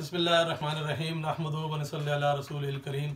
बिस्मिल्लाहिर्रहमानिर्रहीम नहमदुहु व नसल्ली अला रसूलिल करीम।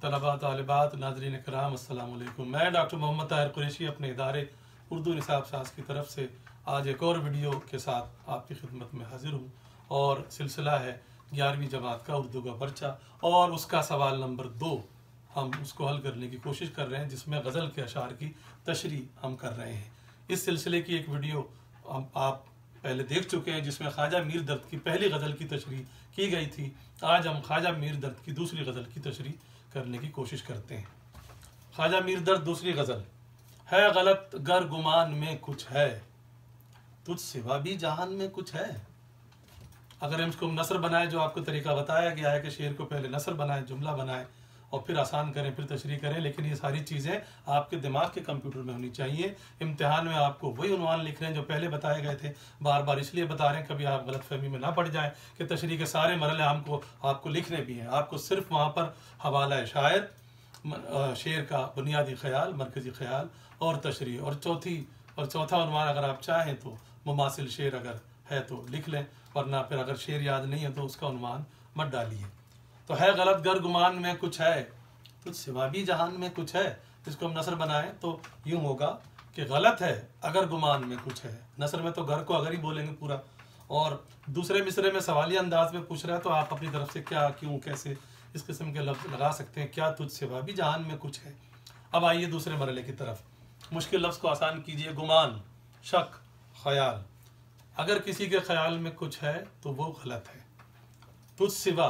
तलबा तालिबात नाज़रीन किराम अस्सलाम वालेकुम। मैं डॉक्टर मोहम्मद ताहिर कुरैशी अपने इदारे उर्दू निसाब साज की तरफ से आज एक और वीडियो के साथ आपकी खिदमत में हाजिर हूँ और सिलसिला है 11वीं जमात का उर्दू का पर्चा और उसका सवाल नंबर 2 हम उसको हल करने की कोशिश कर रहे हैं, जिसमें गज़ल के अशार की तशरीह हम कर रहे हैं। इस सिलसिले की एक वीडियो आप पहले देख चुके हैं जिसमें ख्वाजा मीर दर्द की पहली गज़ल की तशरीह की गई थी। आज हम ख्वाजा मीर दर्द की दूसरी गज़ल की तशरीह करने की कोशिश करते हैं। ख्वाजा मीर दर्द दूसरी गज़ल। है गलत गर गुमान में कुछ है, तुझ सिवा भी जहान में कुछ है। अगर हम इसको नसर बनाए, जो आपको तरीका बताया गया है कि शेर को पहले नसर बनाए, जुमला बनाए और फिर आसान करें, फिर तशरीह करें, लेकिन ये सारी चीज़ें आपके दिमाग के कंप्यूटर में होनी चाहिए। इम्तिहान में आपको वही उन्वान लिख रहे हैं जो पहले बताए गए थे। बार बार इसलिए बता रहे हैं कभी आप गलतफहमी में ना पड़ जाएं कि तशरीह के सारे मरहले आपको लिखने भी हैं। आपको सिर्फ वहाँ पर हवाला शायर, शेर का बुनियादी ख्याल, मरकज़ी ख्याल और तशरीह और चौथा उन्वान अगर आप चाहें तो मुमासिल शेर अगर है तो लिख लें, वरना फिर अगर शेर याद नहीं है तो उसका उन्वान मत डालिए। तो है गलत गर गुमान में कुछ है, तुझ सिवा भी जहान में कुछ है। इसको हम नसर बनाएं तो यूं होगा कि गलत है अगर गुमान में कुछ है। नसर में तो घर को अगर ही बोलेंगे पूरा, और दूसरे मिसरे में सवालिया अंदाज में पूछ रहा है तो आप अपनी तरफ से क्या, क्यों, कैसे इस किस्म के लफ्ज़ लगा सकते हैं। क्या तुझ सिवा भी जहान में कुछ है। अब आइए दूसरे मरहले की तरफ। मुश्किल लफ्ज़ को आसान कीजिए। गुमान, शक, ख्याल। अगर किसी के ख्याल में कुछ है तो वो गलत है। तुझ सिवा,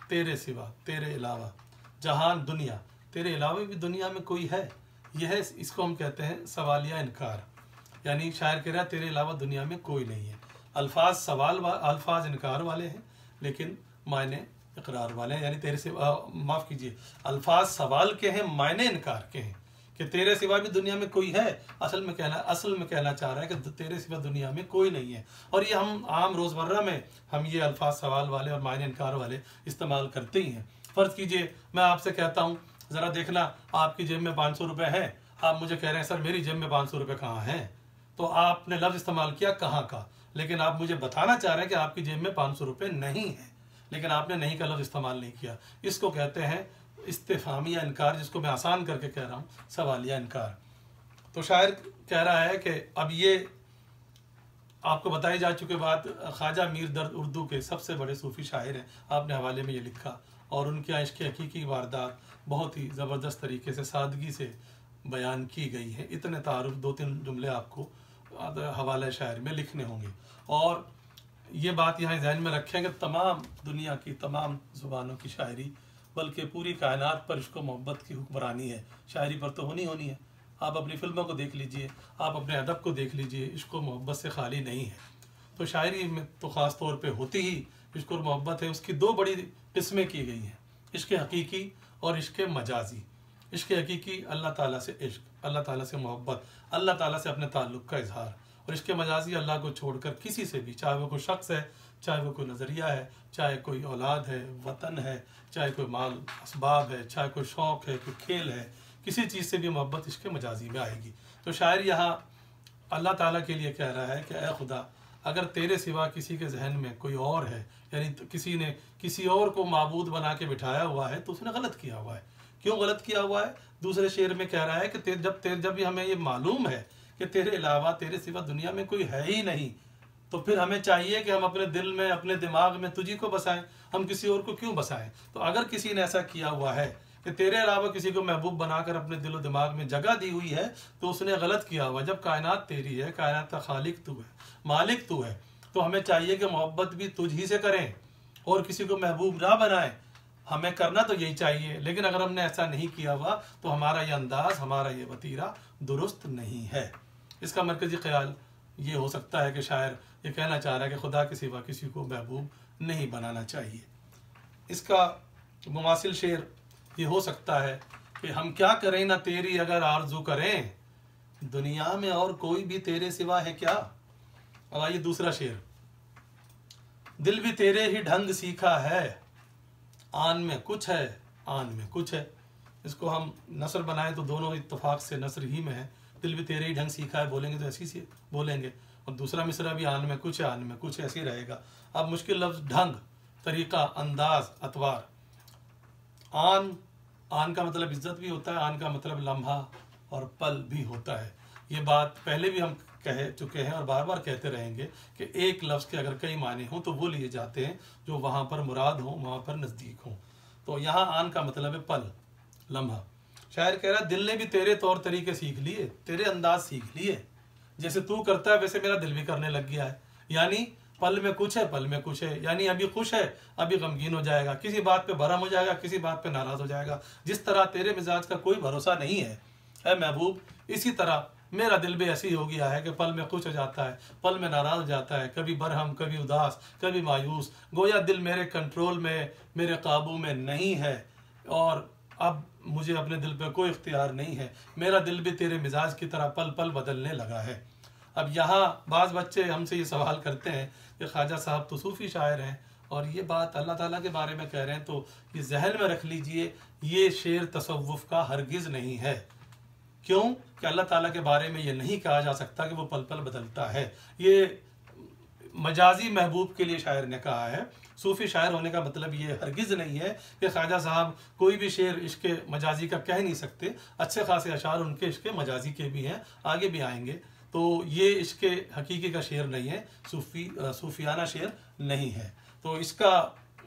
तेरे सिवा, तेरे अलावा, जहान दुनिया, तेरे अलावा भी दुनिया में कोई है। यह है, इसको हम कहते हैं सवालिया इनकार। यानी शायर कह रहा है तेरे अलावा दुनिया में कोई नहीं है। अल्फाज इनकार वाले हैं लेकिन मायने इकरार वाले हैं। यानी तेरे सिवा, माफ़ कीजिए, अल्फाज सवाल के हैं, मायने इनकार के हैं कि तेरे सिवा भी दुनिया में कोई है। असल में कहना चाह रहा है कि तेरे सिवा दुनिया में कोई नहीं है। और ये हम आम रोज़मर्रा में हम ये अल्फाज सवाल वाले और मायने इनकार वाले इस्तेमाल करते ही हैं। फ़र्ज़ कीजिए मैं आपसे कहता हूँ ज़रा देखना आपकी जेब में 500 रुपये हैं। आप मुझे कह रहे हैं सर मेरी जेब में 500 रुपये कहाँ हैं। तो आपने लफ्ज़ इस्तेमाल किया कहाँ का, लेकिन आप मुझे बताना चाह रहे हैं कि आपकी जेब में 500 रुपये नहीं है, लेकिन आपने नहीं का लफ्ज़ इस्तेमाल नहीं किया। इसको कहते हैं इस्तिफामिया इनकार, जिसको मैं आसान करके कह रहा हूँ सवालिया इनकार। तो शायर कह रहा है कि अब ये आपको बताई जा चुकी बात, ख्वाजा मीर दर्द उर्दू के सबसे बड़े सूफ़ी शायर हैं। आपने हवाले में ये लिखा और उनके यहाँ इश्क़ हकीकी वारदात बहुत ही ज़बरदस्त तरीके से सादगी से बयान की गई है। इतने तारुफ 2-3 जुमले आपको हवाला शायर में लिखने होंगे। और ये बात यहाँ ज़हन में रखें कि तमाम दुनिया की तमाम ज़ुबानों की शायरी, बल्कि पूरी कायनात पर इश्क़ मोहब्बत की हुक्मरानी है। शायरी पर तो होनी है। आप अपनी फिल्मों को देख लीजिए, आप अपने अदब को देख लीजिए, इश्क़ मोहब्बत से खाली नहीं है। तो शायरी में तो ख़ास तौर पे होती ही इश्क़ और मोहब्बत है। उसकी 2 बड़ी किस्में की गई हैं, इश्क़ हकीकी और इश्क़ मजाजी। इश्क़ हकीकी अल्लाह ताला से इश्क़, अल्लाह ताला से मोहब्बत, अल्लाह ताला से अपने ताल्लुक़ का इजहार। और इश्क़ मजाजी अल्लाह को छोड़कर किसी से भी, चाहे वो कोई शख्स है, चाहे वो कोई नज़रिया है, चाहे कोई औलाद है, वतन है, चाहे कोई माल असबाब है, चाहे कोई शौक़ है, कोई खेल है, किसी चीज़ से भी मोहब्बत इश्क़ मजाजी में आएगी। तो शायर यहाँ अल्लाह ताला के लिए कह रहा है कि ऐ खुदा, अगर तेरे सिवा किसी के जहन में कोई और है, यानी किसी ने किसी और को माबूद बना के बिठाया हुआ है, तो उसने गलत किया हुआ है। क्यों गलत किया हुआ है? दूसरे शेर में कह रहा है कि जब हमें ये मालूम है कि तेरे अलावा, तेरे सिवा दुनिया में कोई है ही नहीं, तो फिर हमें चाहिए कि हम अपने दिल में, अपने दिमाग में तुझी को बसाएं, हम किसी और को क्यों बसाएं। तो अगर किसी ने ऐसा किया हुआ है कि तेरे अलावा किसी को महबूब बनाकर अपने दिल और दिमाग में जगह दी हुई है, तो उसने गलत किया हुआ। जब कायनात तेरी है, कायनात का खालिक तू है, मालिक तू है, तो हमें चाहिए कि मोहब्बत भी तुझ ही से करें और किसी को महबूब ना बनाएं। हमें करना तो यही चाहिए, लेकिन अगर हमने ऐसा नहीं किया हुआ तो हमारा ये अंदाज, हमारा ये वतीरा दुरुस्त नहीं है। इसका मरकज़ी ख्याल ये हो सकता है कि शायर ये कहना चाह रहा है कि खुदा के सिवा किसी को महबूब नहीं बनाना चाहिए। इसका मुमासिल शेर ये हो सकता है कि हम क्या करें ना तेरी अगर आरजू करें, दुनिया में और कोई भी तेरे सिवा है क्या। अब आइए दूसरा शेर। दिल भी तेरे ही ढंग सीखा है, आन में कुछ है, आन में कुछ है। इसको हम नसर बनाएं तो दोनों इत्तफाक से नसर ही में है। दिल भी तेरे ही ढंग सीखा है बोलेंगे तो ऐसी सी बोलेंगे, और दूसरा मिसरा भी आन में कुछ है, आन में कुछ ऐसे ही रहेगा। अब मुश्किल लफ्ज़ ढंग, तरीक़ा, अंदाज, अतवार। आन का मतलब इज्जत भी होता है, आन का मतलब लम्हा और पल भी होता है। ये बात पहले भी हम कह चुके हैं और बार बार कहते रहेंगे कि एक लफ्ज़ के अगर कई माने हों तो वो लिए जाते हैं जो वहाँ पर मुराद हों, वहाँ पर नज़दीक हों। तो यहाँ आन का मतलब है पल, लम्हा। शायर कह रहा है दिल ने भी तेरे तौर तरीके सीख लिए, तेरे अंदाज सीख लिए, जैसे तू करता है वैसे मेरा दिल भी करने लग गया है। यानी पल में कुछ है, पल में कुछ है, यानी अभी खुश है, अभी गमगीन हो जाएगा, किसी बात पे भरम हो जाएगा, किसी बात पे नाराज़ हो जाएगा। जिस तरह तेरे मिजाज का कोई भरोसा नहीं है ऐ महबूब, इसी तरह मेरा दिल भी ऐसी हो गया है कि पल में खुश हो जाता है, पल में नाराज़ हो जाता है, कभी बरहम, कभी उदास, कभी मायूस। गोया दिल मेरे कंट्रोल में, मेरे काबू में नहीं है और अब मुझे अपने दिल पे कोई इख्तियार नहीं है। मेरा दिल भी तेरे मिजाज की तरह पल पल बदलने लगा है। अब यहाँ बाज़ बच्चे हमसे ये सवाल करते हैं कि ख्वाजा साहब तो सूफ़ी शायर हैं और ये बात अल्लाह ताला के बारे में कह रहे हैं, तो ये जहन में रख लीजिए, ये शेर तसव्वुफ़ का हरगिज़ नहीं है। क्यों कि अल्लाह ताला के बारे में ये नहीं कहा जा सकता कि वो पल पल बदलता है। ये मजाजी महबूब के लिए शायर ने कहा है। सूफ़ी शायर होने का मतलब ये हरगिज़ नहीं है कि ख्वाजा साहब कोई भी शेर इश्क मजाजी का कह नहीं सकते। अच्छे खासे अशार उनके इश्क मजाजी के भी हैं, आगे भी आएंगे। तो ये इश्क हकीकी का शेर नहीं है, सूफियाना शेर नहीं है। तो इसका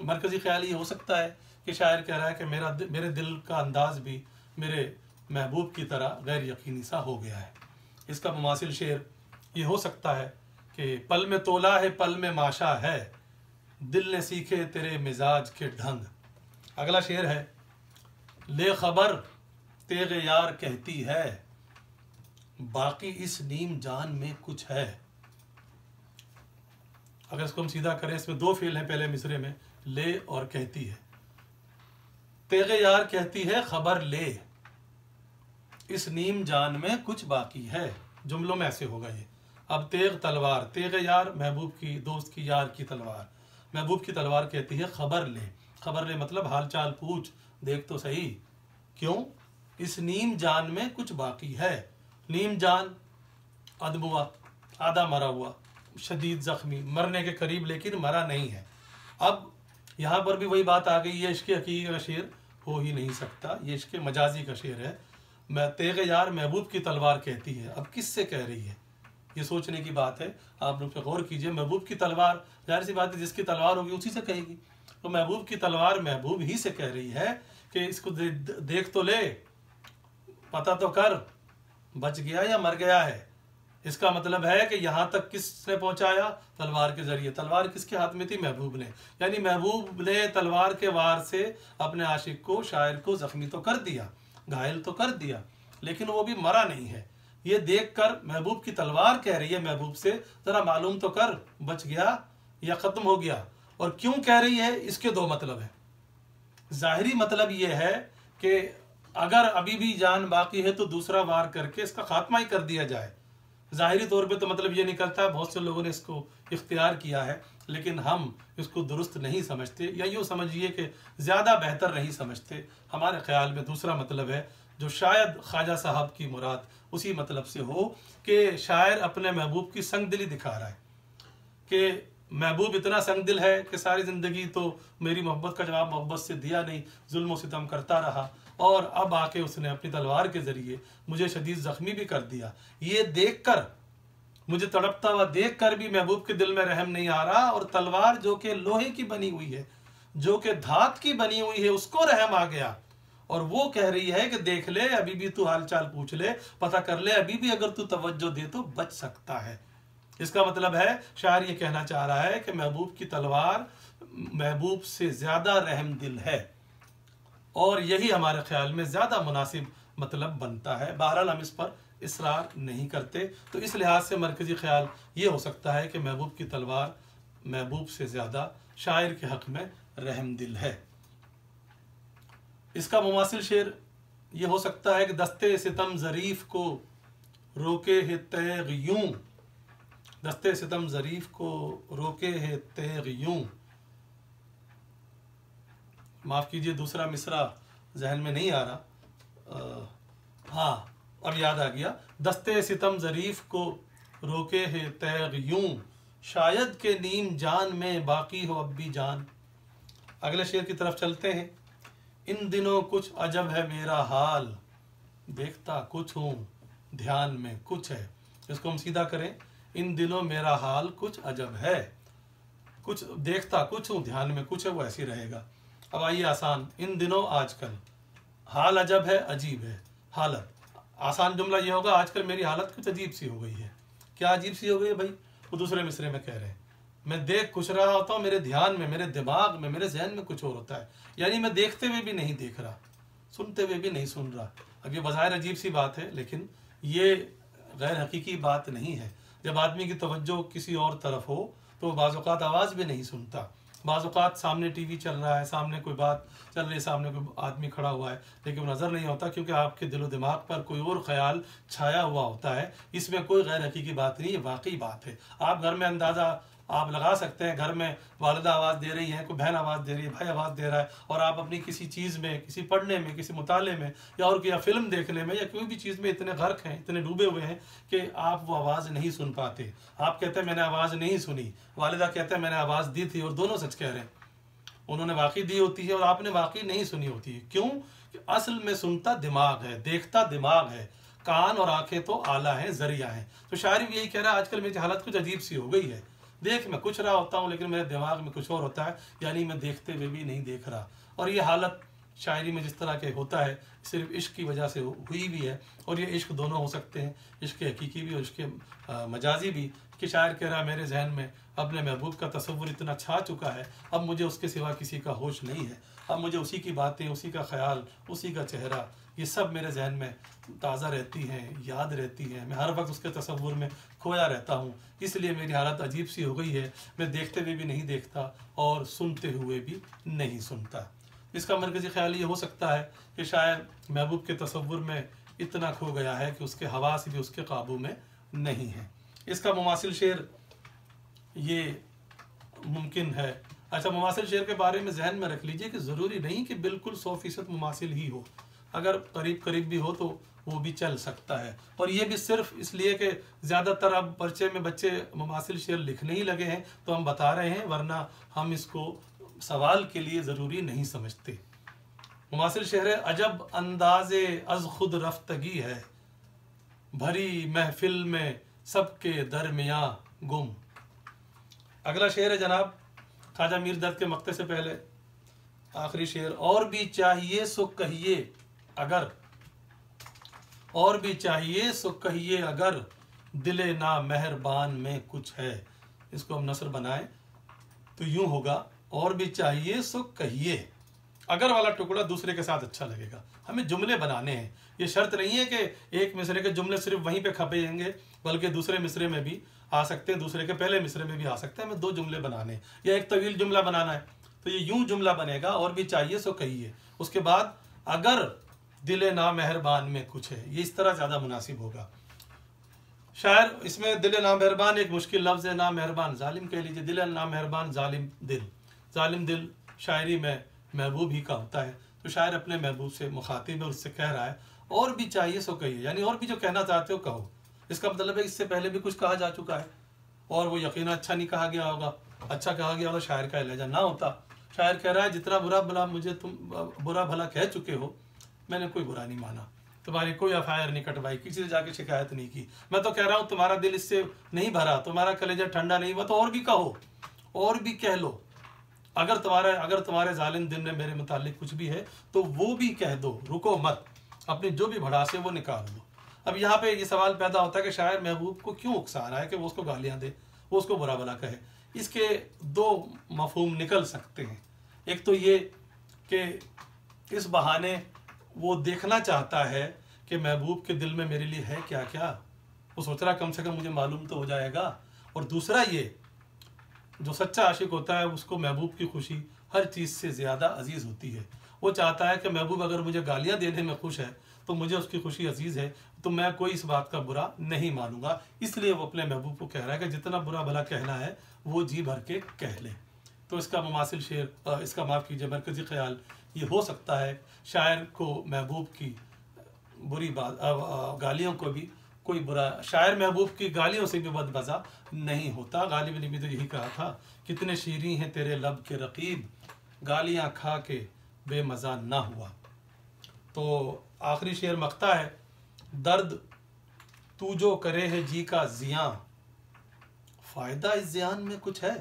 मरकज़ी ख्याल ये हो सकता है कि शायर कह रहा है कि मेरे दिल का अंदाज भी मेरे महबूब की तरह गैर यकीनी सा हो गया है। इसका मुमासिल शेर ये हो सकता है कि पल में तोला है, पल में माशा है, दिल ने सीखे तेरे मिजाज के ढंग। अगला शेर है, ले खबर तेगे यार कहती है, बाकी इस नीम जान में कुछ है। अगर इसको हम सीधा करें, इसमें दो फेल हैं पहले मिसरे में, ले और कहती है। तेगे यार कहती है खबर ले, इस नीम जान में कुछ बाकी है। जुमलों में ऐसे होगा ये। अब तेग तलवार, तेग यार महबूब की, दोस्त की, यार की तलवार। महबूब की तलवार कहती है खबर ले। खबर ले मतलब हाल चाल पूछ, देख तो सही, क्यों इस नीम जान में कुछ बाकी है। नीम जान अदमुआ, आधा मरा हुआ, शदीद जख्मी, मरने के करीब लेकिन मरा नहीं है। अब यहाँ पर भी वही बात आ गई, ये इश्क हकीकी का शेर हो ही नहीं सकता, ये इश्क मजाजी का शेर है। मैं तेगे यार महबूब की तलवार कहती है, अब किससे कह रही है, ये सोचने की बात है। आप लोग पे गौर कीजिए, महबूब की तलवार, जाहिर सी बात है जिसकी तलवार होगी उसी से कहेगी। तो महबूब की तलवार महबूब ही से कह रही है कि इसको देख तो ले, पता तो कर बच गया या मर गया है। इसका मतलब है कि यहाँ तक किसने पहुंचाया, तलवार के जरिए। तलवार किसके हाथ में थी, महबूब ने। यानी महबूब ने तलवार के वार से अपने आशिक को, शायर को जख्मी तो कर दिया, घायल तो कर दिया, लेकिन वो भी मरा नहीं है। ये देखकर महबूब की तलवार कह रही है महबूब से, जरा मालूम तो कर बच गया या खत्म हो गया। और क्यों कह रही है, इसके दो मतलब है। जाहिरी मतलब ये है कि अगर अभी भी जान बाकी है तो दूसरा वार करके इसका खात्मा ही कर दिया जाए। जाहिरी तौर पे तो मतलब ये निकलता है, बहुत से लोगों ने इसको इख्तियार किया है, लेकिन हम इसको दुरुस्त नहीं समझते, या यूँ समझिए कि ज़्यादा बेहतर नहीं समझते। हमारे ख्याल में दूसरा मतलब है जो शायद ख्वाजा साहब की मुराद उसी मतलब से हो कि शायर अपने महबूब की संग दिली दिखा रहा है कि महबूब इतना संग दिल है कि सारी ज़िंदगी तो मेरी मोहब्बत का जवाब मोहब्बत से दिया नहीं, जुल्म सितम करता रहा, और अब आके उसने अपनी तलवार के ज़रिए मुझे शदीद ज़ख्मी भी कर दिया। ये देखकर, मुझे तड़पता हुआ देखकर भी महबूब के दिल में रहम नहीं आ रहा, और तलवार जो कि लोहे की बनी हुई है, जो कि धात की बनी हुई है, उसको रहम आ गया। और वो कह रही है कि देख ले, अभी भी तू हाल चाल पूछ ले, पता कर ले, अभी भी अगर तू तवज्जो दे तो बच सकता है। इसका मतलब है शायर ये कहना चाह रहा है कि महबूब की तलवार महबूब से ज़्यादा रहम दिल है, और यही हमारे ख्याल में ज़्यादा मुनासिब मतलब बनता है। बहरहाल हम इस पर इसरार नहीं करते। तो इस लिहाज से मरकज़ी ख्याल ये हो सकता है कि महबूब की तलवार महबूब से ज़्यादा शायर के हक़ में रहम दिल है। इसका मुमासिल शेर ये हो सकता है कि दस्ते सितम ज़रीफ़ को रोके है तैग़ यूं, दस्ते सितम ज़रीफ़ को रोके है तैग़ यूं। माफ़ कीजिए, दूसरा मिसरा जहन में नहीं आ रहा। हाँ, अब याद आ गया। दस्ते सितम ज़रीफ़ को रोके है तैग़ यूं, शायद के नीम जान में बाकी हो अब भी जान। अगले शेर की तरफ चलते हैं। इन दिनों कुछ अजब है मेरा हाल, देखता कुछ हूँ ध्यान में कुछ है। इसको हम सीधा करें, इन दिनों मेरा हाल कुछ अजब है, कुछ देखता कुछ हूँ ध्यान में कुछ है, वो ऐसे रहेगा। अब आइए आसान, इन दिनों आजकल, हाल अजब है अजीब है, हालत। आसान जुमला ये होगा, आजकल मेरी हालत कुछ अजीब सी हो गई है। क्या अजीब सी हो गई है भाई? वो दूसरे मिसरे में कह रहे हैं, मैं देख कुछ रहा होता हूँ, मेरे ध्यान में, मेरे दिमाग में, मेरे जहन में कुछ और होता है। यानी मैं देखते हुए भी नहीं देख रहा, सुनते हुए भी नहीं सुन रहा। अब ये बज़ाहिर अजीब सी बात है, लेकिन ये गैर हकीकी बात नहीं है। जब आदमी की तवज्जो किसी और तरफ हो तो बाज़ औक़ात आवाज़ भी नहीं सुनता। बाज़ औक़ात सामने टीवी चल रहा है, सामने कोई बात चल रही है, सामने कोई आदमी खड़ा हुआ है, लेकिन नज़र नहीं होता, क्योंकि आपके दिलो दिमाग पर कोई और ख्याल छाया हुआ होता है। इसमें कोई गैर हकीकी बात नहीं, ये वाकई बात है। आप घर में अंदाज़ा आप लगा सकते हैं, घर में वालिदा आवाज़ दे रही है, कोई बहन आवाज़ दे रही है, भाई आवाज़ दे रहा है, और आप अपनी किसी चीज़ में, किसी पढ़ने में, किसी मुताले में, या फिल्म देखने में, या कोई भी चीज़ में इतने गर्क हैं, इतने डूबे हुए हैं कि आप वो आवाज़ नहीं सुन पाते। आप कहते हैं मैंने आवाज़ नहीं सुनी, वालिदा कहते हैं मैंने आवाज़ दी थी, और दोनों सच कह रहे हैं। उन्होंने वाकई दी होती है और आपने वाकई नहीं सुनी होती है। क्यों? कि असल में सुनता दिमाग है, देखता दिमाग है, कान और आंखें तो आला है, जरिया है। तो शायर भी यही कह रहा है, आजकल मेरी हालत कुछ अजीब सी हो गई है, देख मैं कुछ रहा होता हूँ, लेकिन मेरे दिमाग में कुछ और होता है, यानी मैं देखते हुए भी नहीं देख रहा। और ये हालत शायरी में जिस तरह के होता है, सिर्फ इश्क की वजह से हुई भी है। और ये इश्क दोनों हो सकते हैं, इश्क हकीकी भी और इश्क मजाजी भी। कि शायर कह रहा है मेरे जहन में अपने महबूब का तसव्वुर इतना छा चुका है, अब मुझे उसके सिवा किसी का होश नहीं है। अब मुझे उसी की बातें, उसी का ख्याल, उसी का चेहरा, ये सब मेरे जहन में ताज़ा रहती हैं, याद रहती हैं। मैं हर वक्त उसके तसव्वुर में खोया रहता हूँ, इसलिए मेरी हालत अजीब सी हो गई है। मैं देखते हुए भी नहीं देखता और सुनते हुए भी नहीं सुनता। इसका मरकज़ी ख्याल ये हो सकता है कि शायद महबूब के तसव्वुर में इतना खो गया है कि उसके हवास भी उसके काबू में नहीं है। इसका मुमासिल शेर ये मुमकिन है। अच्छा, मुमासिल शेर के बारे में जहन में रख लीजिए कि ज़रूरी नहीं कि बिल्कुल 100% मुमासिल ही हो, अगर करीब करीब भी हो तो वो भी चल सकता है। और ये भी सिर्फ इसलिए कि ज़्यादातर अब पर्चे में बच्चे मुमासिल शेर लिखने ही लगे हैं तो हम बता रहे हैं, वरना हम इसको सवाल के लिए ज़रूरी नहीं समझते। मुमासिल शेर है, अजब अंदाज़े अज़ खुद रफ्तगी है, भरी महफिल में सबके दरमियाँ गुम। अगला शेर है जनाब ख्वाजा मीर दर्द के मक्ते से पहले आखिरी शेर, और भी चाहिए सो कहिए अगर, और भी चाहिए सो कहिए अगर, दिले ना मेहरबान में कुछ है। इसको हम नसर बनाएं तो यूं होगा, और भी चाहिए सो कहिए। अगर वाला टुकड़ा दूसरे के साथ अच्छा लगेगा। हमें जुमले बनाने हैं, ये शर्त नहीं है कि एक मिसरे के जुमले सिर्फ वहीं पे खपेंगे, बल्कि दूसरे मिसरे में भी आ सकते हैं, दूसरे के पहले मिसरे में भी आ सकते हैं। हमें 2 जुमले बनाने हैं या एक तवील जुमला बनाना है, तो ये यूं जुमला बनेगा, और भी चाहिए सो कहिए, उसके बाद अगर दिले ना मेहरबान में कुछ है, ये इस तरह ज़्यादा मुनासिब होगा। शायर इसमें दिले ना मेहरबान एक मुश्किल लफ्ज़ है, ना मेहरबान जालिम कह लीजिए, दिल ना मेहरबान जालिम दिल। जालिम दिल शायरी में महबूब ही का होता है, तो शायर अपने महबूब से मुखातिब है, उससे कह रहा है और भी चाहिए सो कहिए, यानी और भी जो कहना चाहते हो कहो। इसका मतलब है इससे पहले भी कुछ कहा जा चुका है और वो यकीन अच्छा नहीं कहा गया होगा, अच्छा कहा गया होगा शायर का लहजा ना होता। शायर कह रहा है जितना बुरा भला मुझे तुम बुरा भला कह चुके हो, मैंने कोई बुरा नहीं माना, तुम्हारी कोई एफआईआर नहीं कटवाई, किसी से जाके शिकायत नहीं की। मैं तो कह रहा हूँ तुम्हारा दिल इससे नहीं भरा, तुम्हारा कलेजा ठंडा नहीं हुआ, तो और भी कहो, और भी कह लो। अगर तुम्हारे जालिम दिल में मेरे मुतालिक कुछ भी है तो वो भी कह दो, रुको मत, अपनी जो भी भड़ास है वो निकाल दो। अब यहाँ पे ये सवाल पैदा होता है कि शायर महबूब को क्यों उकसा रहा है कि वो उसको गालियाँ दे, वो उसको बुरा भला कहे। इसके 2 मफहूम निकल सकते हैं। एक तो ये कि इस बहाने वो देखना चाहता है कि महबूब के दिल में मेरे लिए है क्या क्या, वो सोच रहा कम से कम मुझे मालूम तो हो जाएगा। और दूसरा ये, जो सच्चा आशिक होता है उसको महबूब की खुशी हर चीज़ से ज़्यादा अजीज़ होती है। वो चाहता है कि महबूब अगर मुझे गालियाँ देने में खुश है तो मुझे उसकी खुशी अजीज़ है, तो मैं कोई इस बात का बुरा नहीं मानूंगा। इसलिए वो अपने महबूब को कह रहा है कि जितना बुरा भला कहना है वो जी भर के कह ले। तो इसका मुमासिल शेर, इसका माफ़ कीजिए मरकज़ी ख्याल ये हो सकता है, शायर को महबूब की बुरी बात गालियों को भी कोई बुरा, शायर महबूब की गालियों से भी बदमज़ा नहीं होता। गालिब ने भी तो यही कहा था, कितने शीरीं हैं तेरे लब के रकीब, गालियाँ खा के बेमज़ा ना हुआ। तो आखिरी शेर मक्ता है, दर्द तू जो करे है जी का ज़ियाँ, फ़ायदा इस ज़ियान में कुछ है।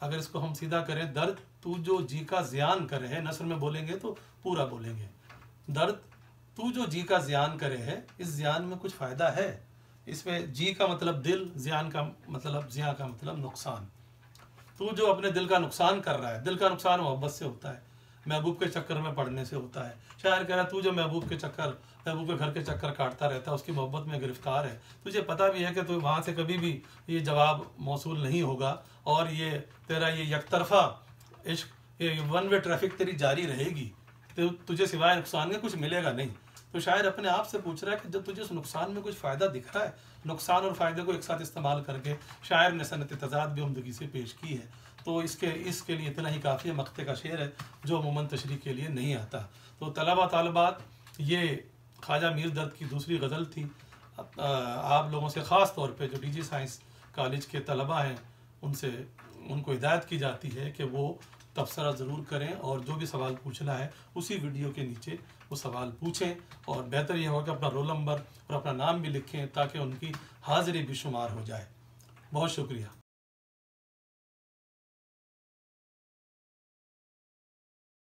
अगर इसको हम सीधा करें, दर्द तू जो जी का ज़ियान करे है, नस्र में बोलेंगे तो पूरा बोलेंगे, दर्द तू जो जी का ज़ियान करे है, इस ज़ियान में कुछ फ़ायदा है। इसमें जी का मतलब दिल, ज़ियान का मतलब, ज़ियान का मतलब नुकसान। तू जो अपने दिल का नुकसान कर रहा है, दिल का नुकसान मोहब्बत से होता है, महबूब के चक्कर में पड़ने से होता है। शायर कह रहा है, तू जो महबूब के घर के चक्कर काटता रहता है, उसकी मोहब्बत में गिरफ्तार है, तुझे पता भी है कि तू वहाँ से कभी भी ये जवाब मौसूल नहीं होगा और ये तेरा ये यकतरफा इश्क, ये वन वे ट्रैफिक तेरी जारी रहेगी, तो तुझे सिवाय नुकसान के कुछ मिलेगा नहीं। तो शायर अपने आप से पूछ रहा है कि जब तुझे उस नुकसान में कुछ फ़ायदा दिख रहा है, नुकसान और फ़ायदे को एक साथ इस्तेमाल करके शायर ने सनत तज़ाद भी उम्दगी से पेश की है। तो इसके लिए इतना ही काफ़ी है। मक्ते का शेर है जो अमूमन तशरीह के लिए नहीं आता। तो तलबा तालिबात, ये ख्वाजा मीर दर्द की दूसरी गज़ल थी। आप लोगों से ख़ास तौर पे जो डीजी साइंस कॉलेज के तलबा हैं, उनको हिदायत की जाती है कि वो तबसरा ज़रूर करें और जो भी सवाल पूछना है उसी वीडियो के नीचे वो सवाल पूछें, और बेहतर यह होगा कि अपना रोल नंबर और अपना नाम भी लिखें ताकि उनकी हाज़िरी भी शुमार हो जाए। बहुत शुक्रिया।